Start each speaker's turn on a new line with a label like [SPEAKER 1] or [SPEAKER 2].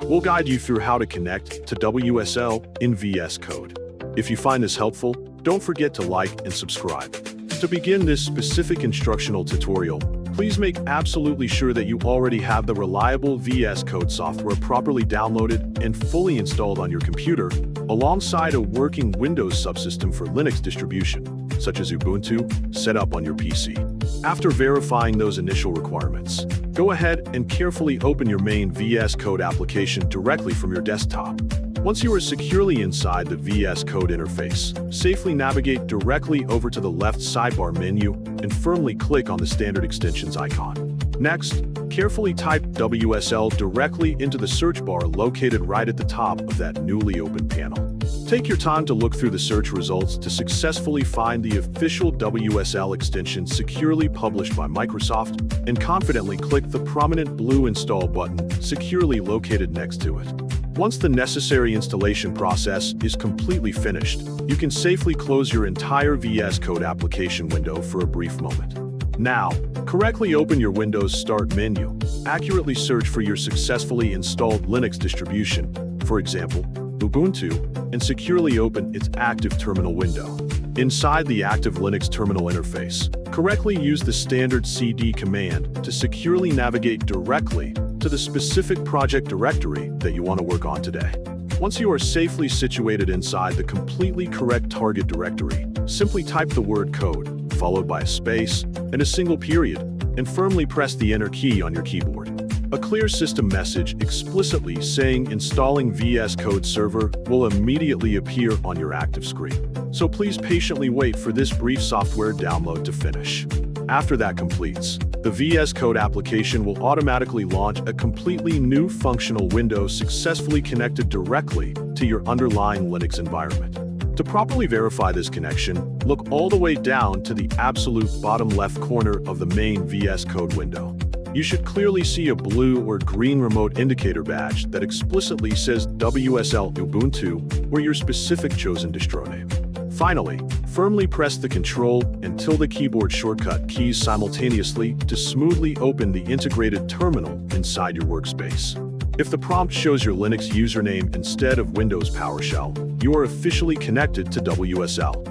[SPEAKER 1] We'll guide you through how to connect to WSL in VS Code. If you find this helpful, don't forget to like and subscribe. To begin this specific instructional tutorial, please make absolutely sure that you already have the reliable VS Code software properly downloaded and fully installed on your computer, alongside a working Windows subsystem for Linux distribution, such as Ubuntu, set up on your PC. After verifying those initial requirements, go ahead and carefully open your main VS Code application directly from your desktop. Once you are securely inside the VS Code interface, safely navigate directly over to the left sidebar menu and firmly click on the standard extensions icon. Next, carefully type WSL directly into the search bar located right at the top of that newly opened panel. Take your time to look through the search results to successfully find the official WSL extension securely published by Microsoft, and confidently click the prominent blue Install button securely located next to it. Once the necessary installation process is completely finished, you can safely close your entire VS Code application window for a brief moment. Now, correctly open your Windows Start menu, accurately search for your successfully installed Linux distribution, for example, Ubuntu, and securely open its active terminal window. Inside the active Linux terminal interface, correctly use the standard cd command to securely navigate directly to the specific project directory that you want to work on today. Once you are safely situated inside the completely correct target directory, simply type the word code, followed by a space and a single period, and firmly press the Enter key on your keyboard. A clear system message explicitly saying installing VS Code Server will immediately appear on your active screen. So please patiently wait for this brief software download to finish. After that completes, the VS Code application will automatically launch a completely new functional window successfully connected directly to your underlying Linux environment. To properly verify this connection, look all the way down to the absolute bottom left corner of the main VS Code window. You should clearly see a blue or green remote indicator badge that explicitly says WSL Ubuntu or your specific chosen distro name. Finally, firmly press the Ctrl and tilde keyboard shortcut keys simultaneously to smoothly open the integrated terminal inside your workspace. If the prompt shows your Linux username instead of Windows PowerShell, you are officially connected to WSL.